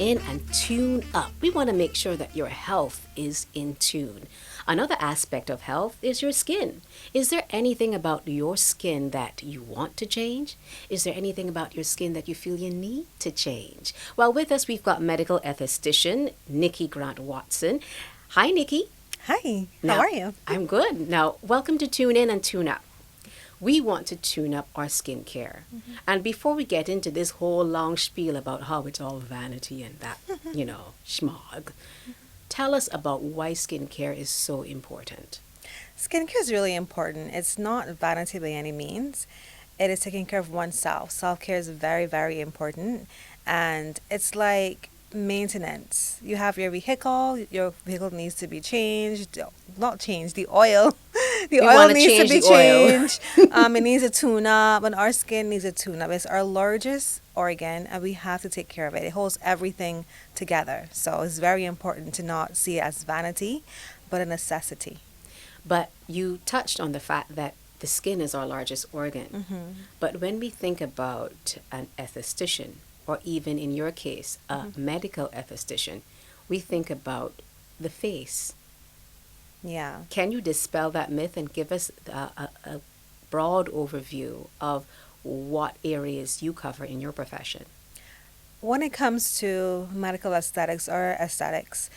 in and tune up. We want to make sure that your health is in tune. Another aspect of health is your skin. Is there anything about your skin that you want to change? Is there anything about your skin that you feel you need to change? Well, with us, we've got medical esthetician Niki Grant-Watson. Hi, Niki. Hi, how Now, are you? I'm good. Now, welcome to Tune In and Tune Up. We want to tune up our skincare. And before we get into this whole long spiel about how it's all vanity and that, schmog, tell us about why skincare is so important. Skincare is really important. It's not vanity by any means. It is taking care of oneself. Self care is very, very important. And it's like maintenance. You have your vehicle needs to be changed, not changed, the oil. The We oil want to needs to change be the oil. changed. It needs a tune up, and our skin needs a tune up. It's our largest organ, and we have to take care of it. It holds everything together. So it's very important to not see it as vanity, but a necessity. But you touched on the fact that the skin is our largest organ. But when we think about an esthetician, or even in your case, a medical esthetician, we think about the face. Yeah. Can you dispel that myth and give us a broad overview of what areas you cover in your profession? When it comes to medical aesthetics or aesthetics,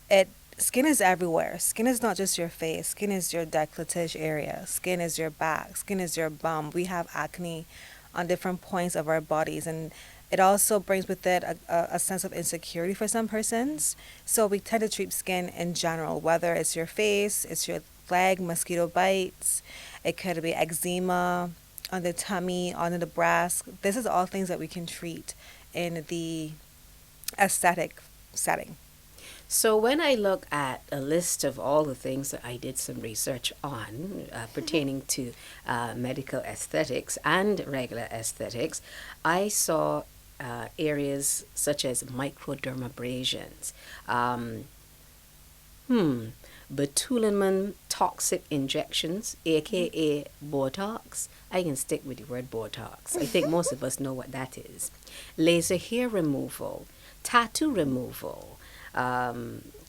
it skin is everywhere. Skin is not just your face. Skin is your décolletage area. Skin is your back. Skin is your bum. We have acne on different points of our bodies, and it also brings with it a sense of insecurity for some persons. So we tend to treat skin in general, whether it's your face, it's your leg, mosquito bites, it could be eczema on the tummy, on the breast. This is all things that we can treat in the aesthetic setting. So when I look at a list of all the things that I did some research on pertaining to medical aesthetics and regular aesthetics, I saw areas such as microdermabrasions, botulinum toxic injections, aka Botox. I can stick with the word Botox. I think most of us know what that is. Laser hair removal, tattoo removal,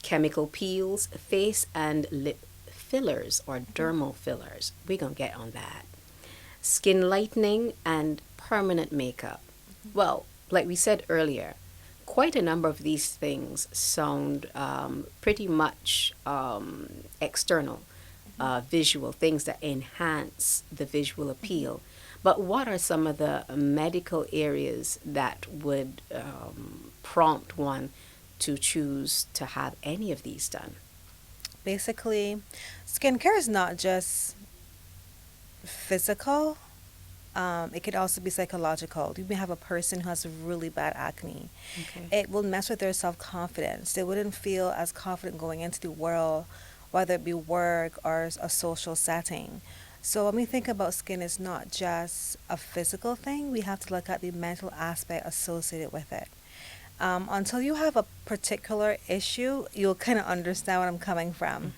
chemical peels, face and lip fillers or dermal fillers. We're going to get on that. Skin lightening and permanent makeup. Well, like we said earlier, quite a number of these things sound pretty much external, visual things that enhance the visual appeal. But what are some of the medical areas that would prompt one to choose to have any of these done? Basically, skincare is not just physical. It could also be psychological. You may have a person who has really bad acne. Okay. It will mess with their self-confidence. They wouldn't feel as confident going into the world, whether it be work or a social setting. So when we think about skin, it's not just a physical thing. We have to look at the mental aspect associated with it. Until you have a particular issue, you'll kind of understand what I'm coming from.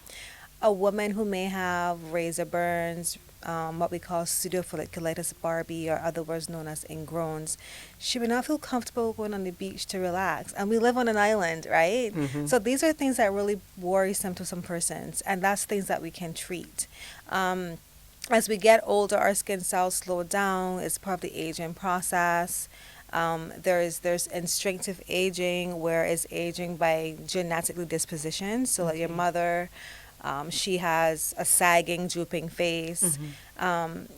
A woman who may have razor burns, what we call pseudofolliculitis Barbie, or other words known as ingrowns, she would not feel comfortable going on the beach to relax. And we live on an island, right? So these are things that really worrisome to some persons, and that's things that we can treat. As we get older, our skin cells slow down. It's part of the aging process. There's instinctive aging, where it's aging by genetically disposition. So like your mother, she has a sagging, drooping face.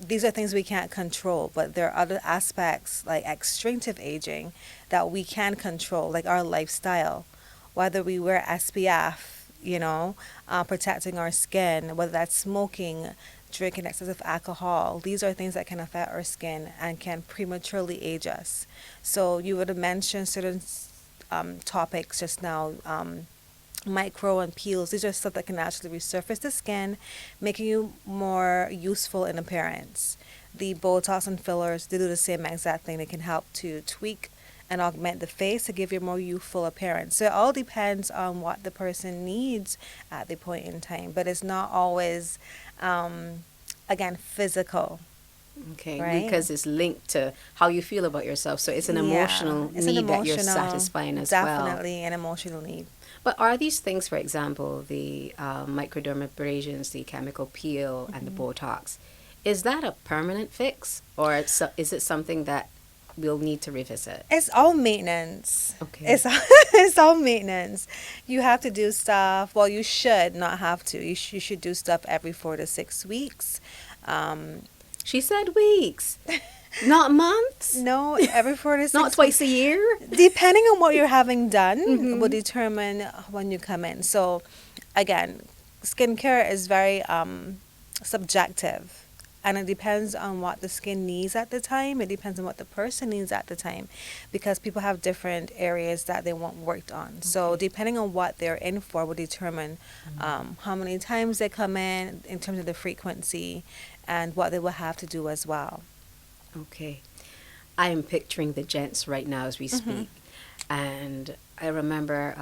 These are things we can't control, but there are other aspects like extinctive aging that we can control, like our lifestyle, whether we wear SPF, protecting our skin, whether that's smoking, drinking excessive alcohol. These are things that can affect our skin and can prematurely age us. So you would have mentioned certain topics just now, micro and peels. These are stuff that can actually resurface the skin, making you more useful in appearance. The Botox and fillers, they do the same exact thing. They can help to tweak and augment the face to give you a more youthful appearance. So it all depends on what the person needs at the point in time, but it's not always, again, physical. Okay, right? because it's linked to how you feel about yourself. So it's an Yeah, emotional it's an need that you're emotional, satisfying as well. definitely an emotional need. But are these things, for example, the microdermabrasions, the chemical peel, and the Botox, is that a permanent fix, or is it something that we'll need to revisit? It's all maintenance. Okay. It's it's all maintenance. You have to do stuff. Well, you should not have to. You should do stuff every 4 to 6 weeks. Um, She said weeks, not months, no, every four to not six weeks. twice a year. Depending on what you're having done, will Mm-hmm. determine when you come in. So, again, skincare is very subjective, and it depends on what the skin needs at the time. It depends on what the person needs at the time, because people have different areas that they want worked on. So, Okay. depending on what they're in for, will determine how many times they come in terms of the frequency, and what they will have to do as well. Okay. I am picturing the gents right now as we speak. And I remember,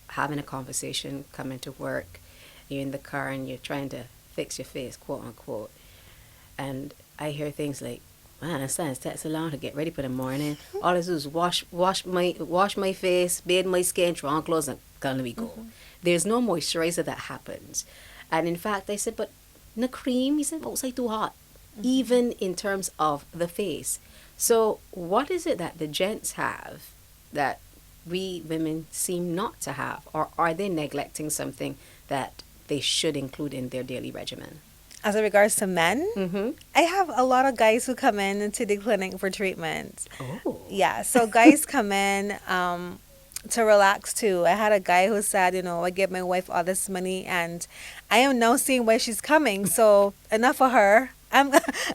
having a conversation, coming to work. You're in the car and you're trying to fix your face, quote unquote. And I hear things like, man, it takes so long to get ready for the morning. All I do is wash my face, bathe my skin, throw on clothes, and gonna be go. There's no moisturizer that happens. And in fact, I said, but the cream, he said, outside too hot, even in terms of the face. So, what is it that the gents have that we women seem not to have? Or are they neglecting something that they should include in their daily regimen? As it regards to men, Mm-hmm. I have a lot of guys who come in to the clinic for treatment. Oh. Yeah, so guys come in to relax too. I had a guy who said, I give my wife all this money and I am now seeing why she's coming. So enough of her. I'm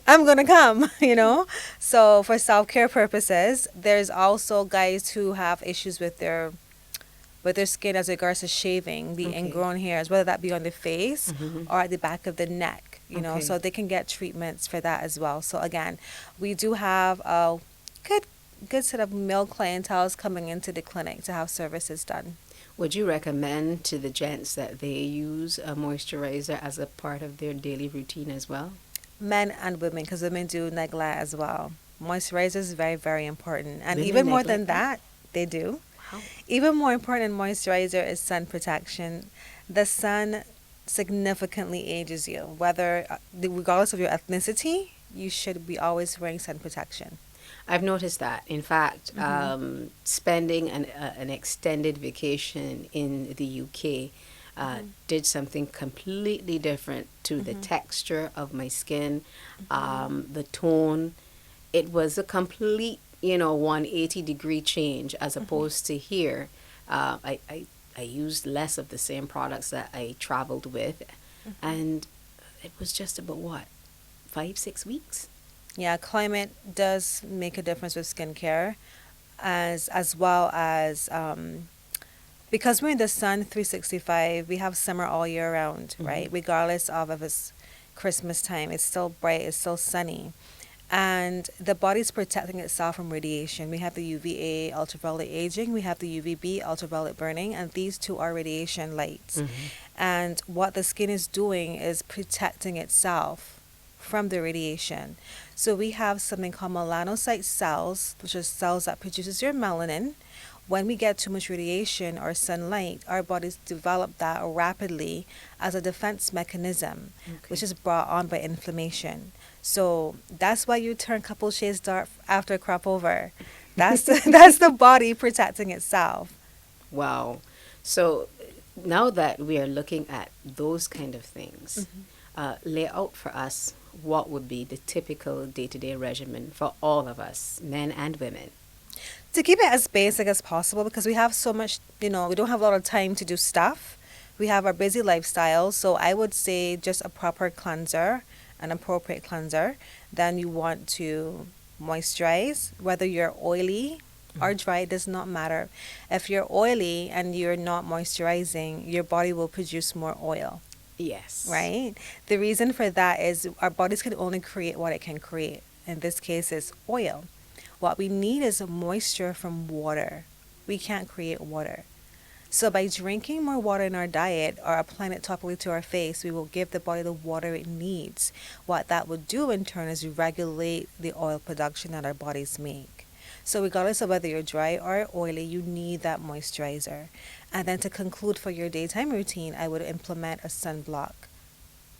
I'm gonna come. So for self-care purposes, there's also guys who have issues with their skin as regards to shaving, the Okay. ingrown hairs, whether that be on the face Mm-hmm. or at the back of the neck, Okay. so they can get treatments for that as well. So again, we do have a good set of male clientele coming into the clinic to have services done. Would you recommend to the gents that they use a moisturizer as a part of their daily routine as well? Men and women, because women do neglect as well. Moisturizer is very, very important. And Women even more than neglect that? that, they do. Wow. Even more important than moisturizer is sun protection. The sun significantly ages you. Regardless of your ethnicity, you should be always wearing sun protection. I've noticed that. In fact, spending an extended vacation in the UK did something completely different to the texture of my skin, the tone. It was a complete, 180-degree change as opposed to here. I used less of the same products that I traveled with, and it was just about what, 5, 6 weeks? Yeah, climate does make a difference with skincare, as well as because we're in the sun 365. We have summer all year round, right? Regardless of if it's Christmas time, it's still bright, it's still sunny. And the body's protecting itself from radiation. We have the UVA, ultraviolet aging, we have the UVB, ultraviolet burning, and these two are radiation lights. And what the skin is doing is protecting itself from the radiation. So we have something called melanocyte cells, which are cells that produces your melanin. When we get too much radiation or sunlight, our bodies develop that rapidly as a defense mechanism, which is brought on by inflammation. So that's why you turn a couple shades dark after crop over. That's the body protecting itself. Wow. So now that we are looking at those kind of things, lay out for us what would be the typical day-to-day regimen for all of us, men and women. To keep it as basic as possible, because we have so much, we don't have a lot of time to do stuff. We have our busy lifestyle. So I would say just a proper cleanser, an appropriate cleanser. Then you want to moisturize, whether you're oily or dry, it does not matter. If you're oily and you're not moisturizing, your body will produce more oil, Yes. right? The reason for that is our bodies can only create what it can create. In this case, is oil. What we need is moisture from water. We can't create water. So by drinking more water in our diet or applying it topically to our face, we will give the body the water it needs. What that will do in turn is regulate the oil production that our bodies make. So regardless of whether you're dry or oily, you need that moisturizer. And then to conclude for your daytime routine, I would implement a sunblock,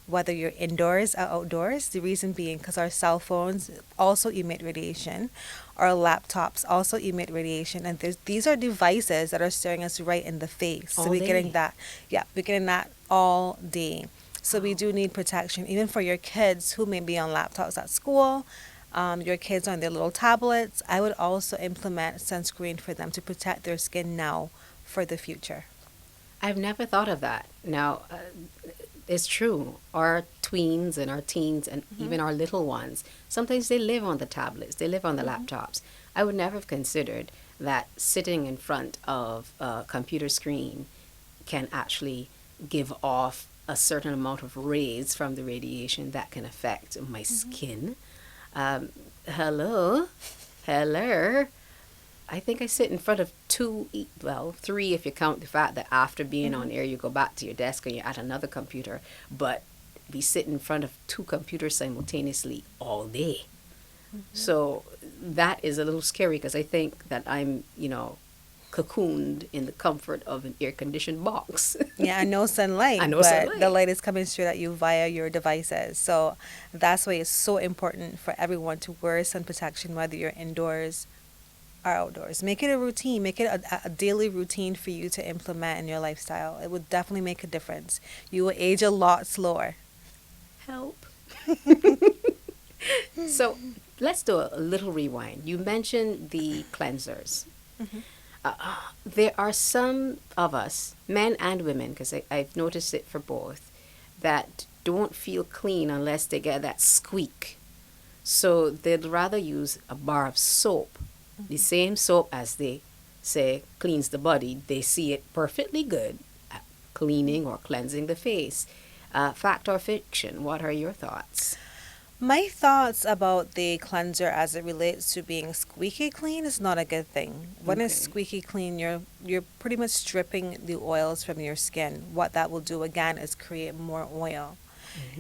whether you're indoors or outdoors. The reason being because our cell phones also emit radiation, our laptops also emit radiation, and these are devices that are staring us right in the face. So All we're getting day. that, yeah, we're getting that all day. So we do need protection, even for your kids who may be on laptops at school. Your kids on their little tablets. I would also implement sunscreen for them to protect their skin now for the future. I've never thought of that. Now, it's true. Our tweens and our teens and even our little ones, sometimes they live on the tablets, they live on the laptops. I would never have considered that sitting in front of a computer screen can actually give off a certain amount of rays from the radiation that can affect my skin. Hello, hello. I think I sit in front of well, three if you count the fact that after being on air, you go back to your desk and you're at another computer. But we sit in front of two computers simultaneously all day. So that is a little scary because I think that I'm, cocooned in the comfort of an air conditioned box. Yeah, and no sunlight, And no but sunlight. the light is coming straight at you via your devices. So that's why it's so important for everyone to wear sun protection, whether you're indoors or outdoors. Make it a routine, make it a daily routine for you to implement in your lifestyle. It would definitely make a difference. You will age a lot slower. Help. So let's do a little rewind. You mentioned the cleansers. There are some of us, men and women, because I've noticed it for both, that don't feel clean unless they get that squeak. So they'd rather use a bar of soap, the same soap as they say cleans the body. They see it perfectly good at cleaning or cleansing the face. Fact or fiction? What are your thoughts? My thoughts about the cleanser as it relates to being squeaky clean is not a good thing. When it's Okay. squeaky clean, you're pretty much stripping the oils from your skin. What that will do again is create more oil.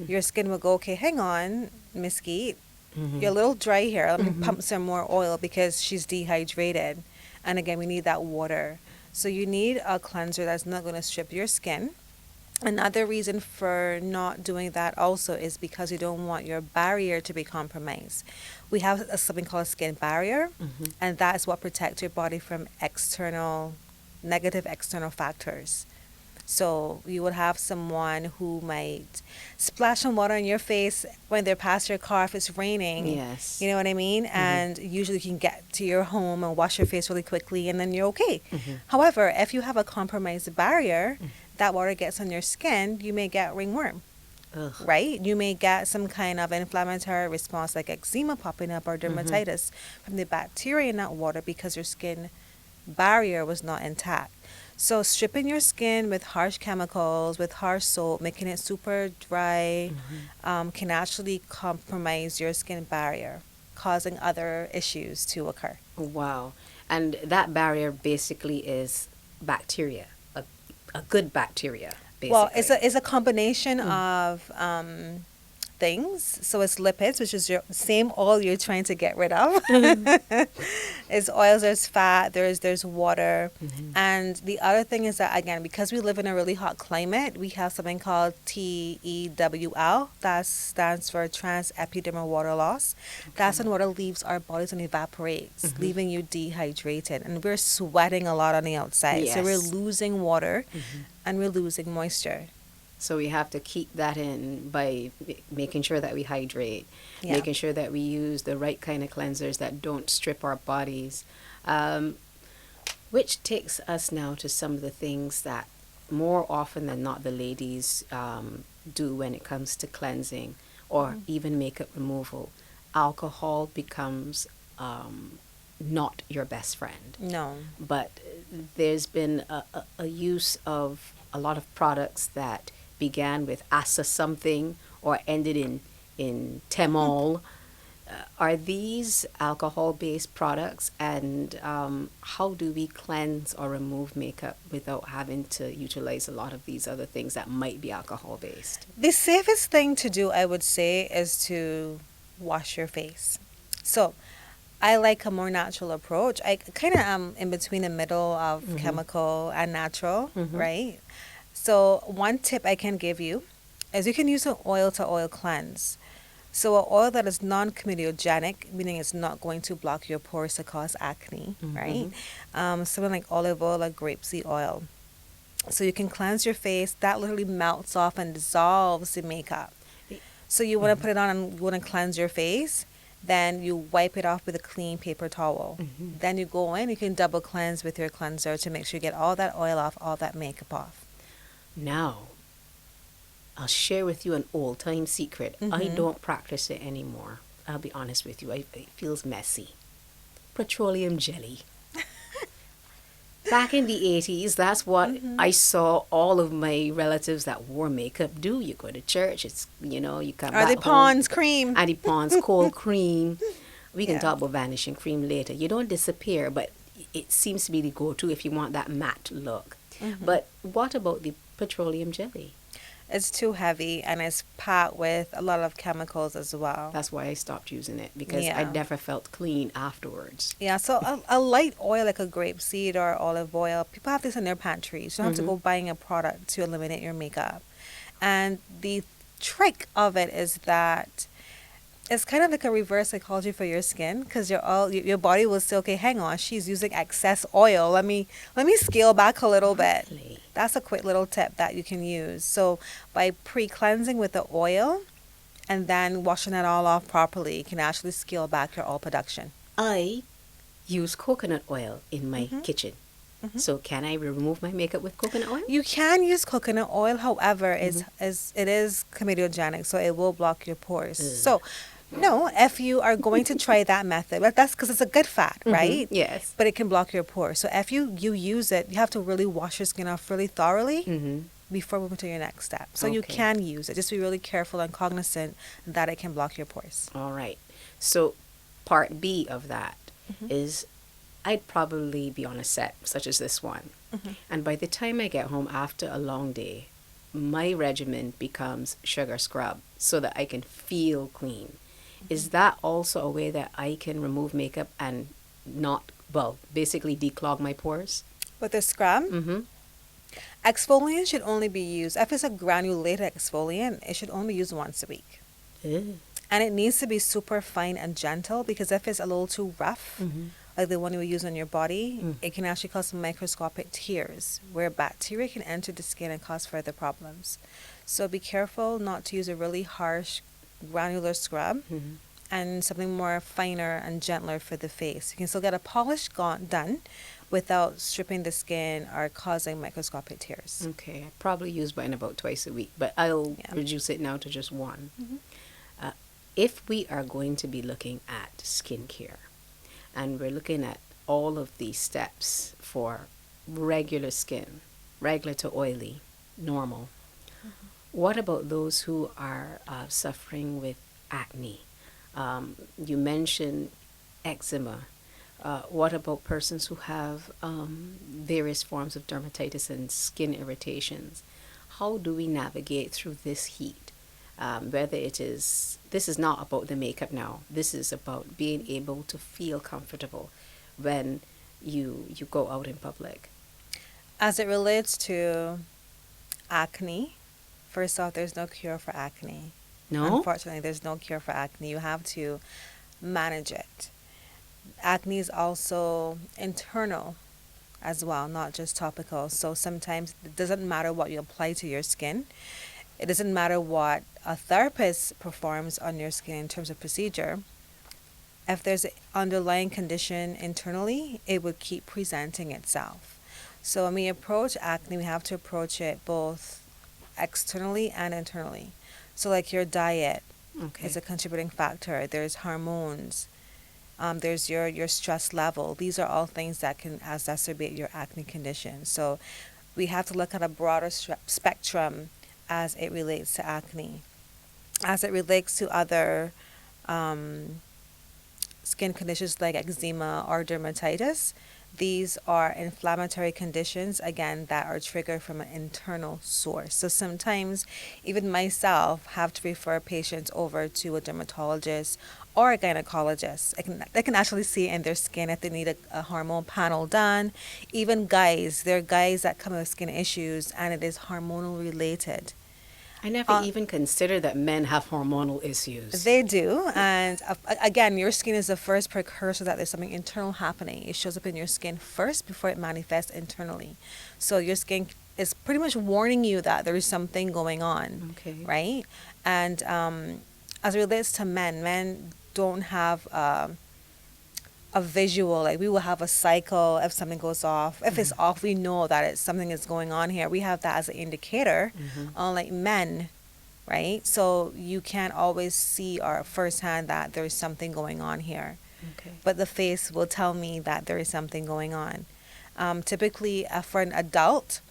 Your skin will go, okay, hang on, Miss Skeete, you're a little dry here. Let me pump some more oil because she's dehydrated. And again, we need that water. So you need a cleanser that's not going to strip your skin. Another reason for not doing that also is because you don't want your barrier to be compromised. We have something called a skin barrier, and that is what protects your body from negative external factors. So you would have someone who might splash some water on your face when they're past your car if it's raining. Yes. You know what I mean? And usually you can get to your home and wash your face really quickly and then you're okay. However, if you have a compromised barrier, that water gets on your skin, you may get ringworm, Ugh. right? You may get some kind of inflammatory response like eczema popping up or dermatitis from the bacteria in that water because your skin barrier was not intact. So stripping your skin with harsh chemicals, with harsh soap, making it super dry, can actually compromise your skin barrier, causing other issues to occur. Wow. And that barrier basically is bacteria, a good bacteria, basically. Well, it's a combination of things. So it's lipids, which is your same oil you're trying to get rid of. It's oils, there's fat, there's water. And the other thing is that, again, because we live in a really hot climate, we have something called TEWL. That stands for trans epidermal water loss. That's when water leaves our bodies and evaporates, leaving you dehydrated. And we're sweating a lot on the outside. So we're Yes. losing water and we're losing moisture. So we have to keep that in by making sure that we hydrate, Yeah. making sure that we use the right kind of cleansers that don't strip our bodies. Which takes us now to some of the things that more often than not the ladies do when it comes to cleansing or even makeup removal. Alcohol becomes not your best friend. No. But there's been a use of a lot of products that began with Asa something or ended in Temol. Are these alcohol-based products, and how do we cleanse or remove makeup without having to utilize a lot of these other things that might be alcohol-based? The safest thing to do, I would say, is to wash your face. So I like a more natural approach. I kind of am in between the middle of chemical and natural, right? So one tip I can give you is you can use an oil to oil cleanse. So an oil that is non-comedogenic, meaning it's not going to block your pores to cause acne, right? Something like olive oil or grapeseed oil. So you can cleanse your face. That literally melts off and dissolves the makeup. So you want to put it on and you want to cleanse your face. Then you wipe it off with a clean paper towel. Then you go in, you can double cleanse with your cleanser to make sure you get all that oil off, all that makeup off. Now, I'll share with you an old-time secret. I don't practice it anymore. I'll be honest with you. It feels messy. Petroleum jelly. Back in the 80s, that's what I saw all of my relatives that wore makeup do. You go to church, you come Or back the home. Pond's cream. And the Pond's cold cream. We can Yeah. talk about vanishing cream later. You don't disappear, but it seems to be the go-to if you want that matte look. But what about the petroleum jelly? It's too heavy and it's packed with a lot of chemicals as well. That's why I stopped using it, because I Yeah. never felt clean afterwards. Yeah, so a light oil like a grapeseed or olive oil, people have this in their pantries. You don't have to go buying a product to eliminate your makeup. And the trick of it is that it's kind of like a reverse psychology for your skin, because your body will say, okay, hang on, she's using excess oil. Let me scale back a little bit. Really? That's a quick little tip that you can use. So by pre-cleansing with the oil and then washing it all off properly, you can actually scale back your oil production. I use coconut oil in my kitchen. So can I remove my makeup with coconut oil? You can use coconut oil, however, it is comedogenic, so it will block your pores. So, no, if you are going to try that method, but that's because it's a good fat, right? Yes. But it can block your pores. So if you use it, you have to really wash your skin off really thoroughly before moving to your next step. So you Okay. can use it. Just be really careful and cognizant that it can block your pores. All right. So part B of that is I'd probably be on a set such as this one. And by the time I get home after a long day, my regimen becomes sugar scrub so that I can feel clean. Is that also a way that I can remove makeup and basically declog my pores? With a scrub, exfoliant should only be used, if it's a granulated exfoliant, it should only be used once a week. Ew. And it needs to be super fine and gentle, because if it's a little too rough, like the one you use on your body, it can actually cause microscopic tears where bacteria can enter the skin and cause further problems. So be careful not to use a really harsh granular scrub and something more finer and gentler for the face. You can still get a polish done without stripping the skin or causing microscopic tears. Okay, I probably use mine about twice a week, but I'll Yeah. reduce it now to just one. If we are going to be looking at skincare, and we're looking at all of these steps for regular skin, regular to oily, normal, what about those who are suffering with acne? You mentioned eczema. What about persons who have various forms of dermatitis and skin irritations? How do we navigate through this heat? This is not about the makeup now. This is about being able to feel comfortable when you go out in public. As it relates to acne, first off, there's no cure for acne. No? Unfortunately, there's no cure for acne. You have to manage it. Acne is also internal as well, not just topical. So sometimes it doesn't matter what you apply to your skin. It doesn't matter what a therapist performs on your skin in terms of procedure. If there's an underlying condition internally, it would keep presenting itself. So when we approach acne, we have to approach it both externally and internally. So like your diet Okay. is a contributing factor. There's hormones. There's your stress level. These are all things that can exacerbate your acne condition. So we have to look at a broader spectrum as it relates to acne. As it relates to other skin conditions like eczema or dermatitis. These are inflammatory conditions, again, that are triggered from an internal source. So sometimes, even myself, have to refer patients over to a dermatologist or a gynecologist. They can actually see in their skin if they need a hormone panel done. Even guys, there are guys that come with skin issues and it is hormonal related. I never even considered that men have hormonal issues. They do. And again, your skin is the first precursor that there's something internal happening. It shows up in your skin first before it manifests internally. So your skin is pretty much warning you that there is something going on, Okay. right? And as it relates to men, men don't have a visual. Like we will have a cycle if something goes off. If it's off, we know that it's something is going on here. We have that as an indicator. Unlike men, right? So you can't always see or firsthand that there is something going on here. Okay. But the face will tell me that there is something going on. Typically, for an adult,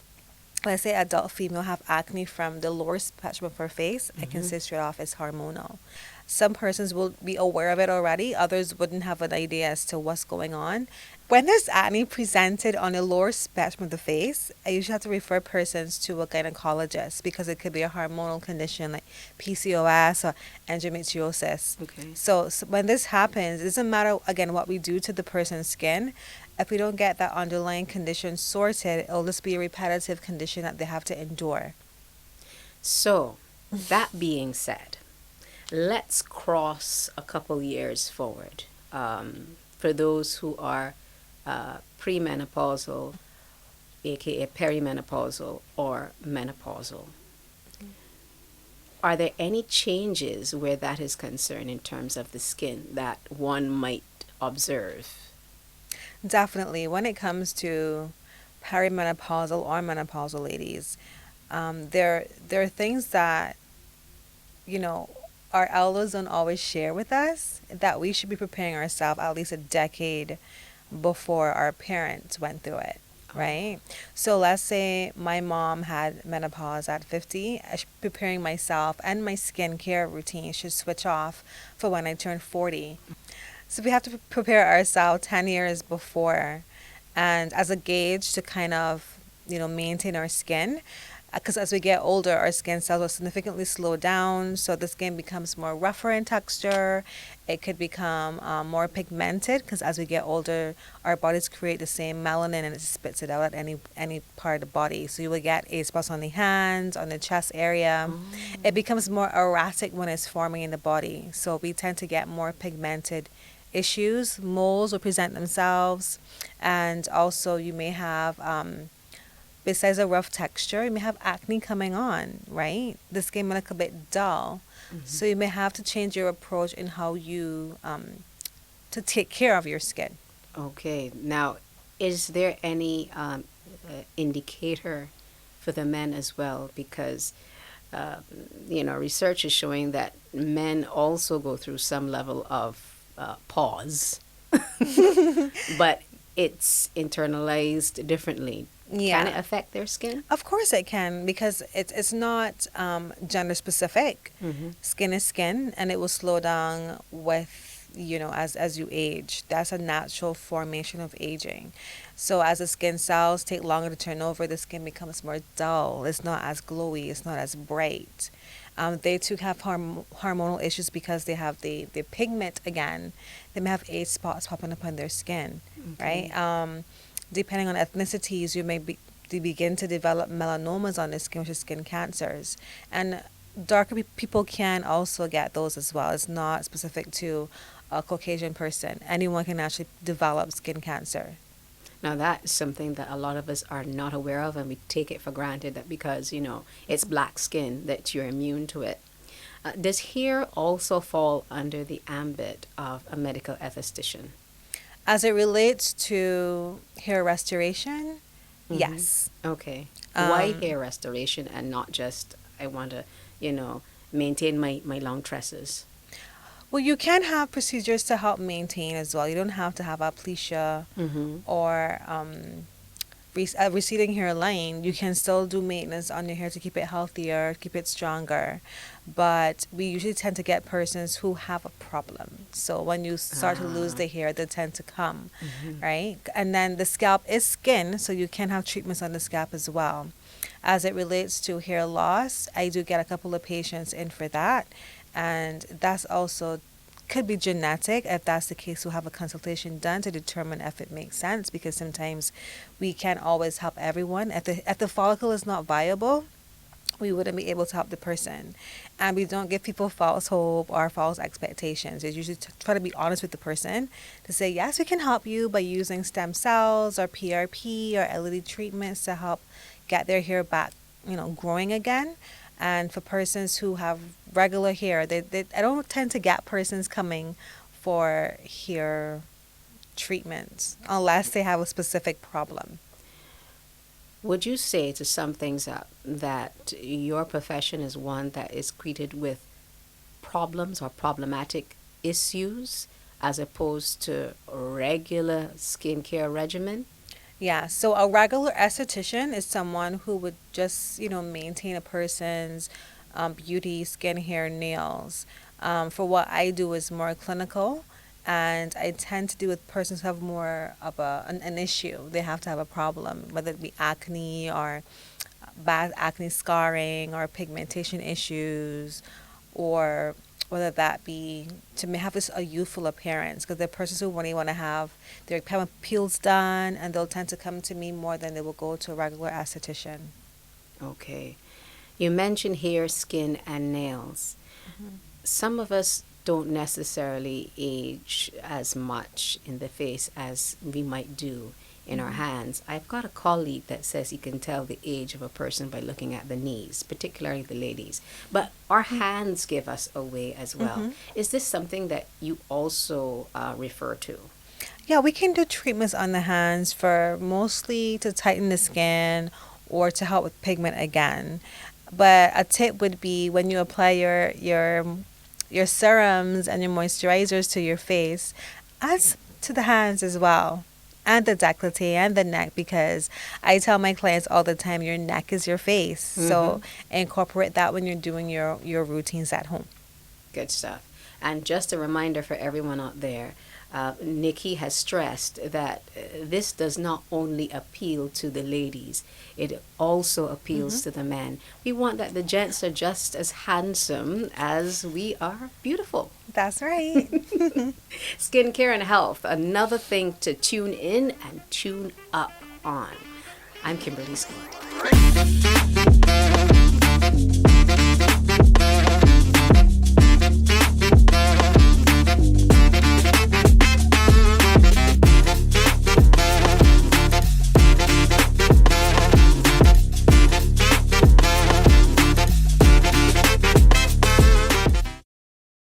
let's say adult female have acne from the lower spectrum of her face, I can say straight off it's hormonal. Some persons will be aware of it already, others wouldn't have an idea as to what's going on. When there's acne presented on the lower spectrum of the face, I usually have to refer persons to a gynecologist because it could be a hormonal condition like PCOS or endometriosis. Okay. So when this happens, it doesn't matter, again, what we do to the person's skin. If we don't get that underlying condition sorted, it'll just be a repetitive condition that they have to endure. So, that being said, let's cross a couple years forward. For those who are premenopausal, aka perimenopausal, or menopausal, are there any changes where that is concerned in terms of the skin that one might observe? Definitely. When it comes to perimenopausal or menopausal ladies, there are things that, you know, our elders don't always share with us that we should be preparing ourselves at least a decade before our parents went through it, right? So let's say my mom had menopause at 50. I should be preparing myself, and my skincare routine should switch off for when I turn 40. So we have to prepare ourselves 10 years before, and as a gauge to kind of, maintain our skin. Because as we get older, our skin cells will significantly slow down, so the skin becomes more rougher in texture. It could become more pigmented, because as we get older, our bodies create the same melanin and it spits it out at any part of the body. So you will get age spots on the hands, on the chest area. It becomes more erratic when it's forming in the body. So we tend to get more pigmented issues. Moles will present themselves, and also you may have besides a rough texture, you may have acne coming on, right? The skin may look a bit dull. So you may have to change your approach in how you to take care of your skin. Okay. Now, is there any indicator for the men as well? Because, research is showing that men also go through some level of pause, but it's internalized differently. Yeah. Can it affect their skin? Of course it can, because it's not gender specific. Skin is skin, and it will slow down with, as you age. That's a natural formation of aging. So as the skin cells take longer to turn over, the skin becomes more dull. It's not as glowy. It's not as bright. They too have hormonal issues because they have the pigment again. They may have age spots popping up on their skin, right? Depending on ethnicities, you may begin to develop melanomas on the skin, which is skin cancers. And darker people can also get those as well. It's not specific to a Caucasian person. Anyone can actually develop skin cancer. Now, that's something that a lot of us are not aware of, and we take it for granted that because, it's black skin that you're immune to it. Does hair also fall under the ambit of a medical esthetician? As it relates to hair restoration, yes. Okay. Why hair restoration and not just, I want to, maintain my long tresses? Well, you can have procedures to help maintain as well. You don't have to have alopecia or a receding hairline, you can still do maintenance on your hair to keep it healthier, keep it stronger. But we usually tend to get persons who have a problem. So when you start to lose Ah. the hair, they tend to come, right? And then the scalp is skin, so you can have treatments on the scalp as well. As it relates to hair loss, I do get a couple of patients in for that. And that's also could be genetic. If that's the case, we'll have a consultation done to determine if it makes sense, because sometimes we can't always help everyone. If the follicle is not viable, we wouldn't be able to help the person. And we don't give people false hope or false expectations. It's usually try to be honest with the person to say, yes, we can help you by using stem cells or PRP or LED treatments to help get their hair back, growing again. And for persons who have regular hair, I don't tend to get persons coming for hair treatments unless they have a specific problem. Would you say to some things that your profession is one that is greeted with problems or problematic issues as opposed to regular skincare regimen? Yeah, so a regular esthetician is someone who would just, maintain a person's beauty, skin, hair, nails. For what I do is more clinical, and I tend to do with persons who have more of an issue. They have to have a problem, whether it be acne or bad acne scarring or pigmentation issues, or whether that be to have a youthful appearance, because there are persons who only want to have their peels done, and they'll tend to come to me more than they will go to a regular esthetician. Okay. You mentioned hair, skin, and nails. Some of us don't necessarily age as much in the face as we might do in our hands. I've got a colleague that says he can tell the age of a person by looking at the knees, particularly the ladies. But our hands give us away as well. Is this something that you also refer to? Yeah, we can do treatments on the hands for mostly to tighten the skin or to help with pigment again. But a tip would be when you apply your serums and your moisturizers to your face, add to the hands as well, and the décolleté and the neck, because I tell my clients all the time, your neck is your face. So incorporate that when you're doing your routines at home. Good stuff. And just a reminder for everyone out there, Niki has stressed that this does not only appeal to the ladies, it also appeals to the men. We want that the gents are just as handsome as we are beautiful. That's right. Skincare and health, another thing to tune in and tune up on. I'm Kimberly Skeete.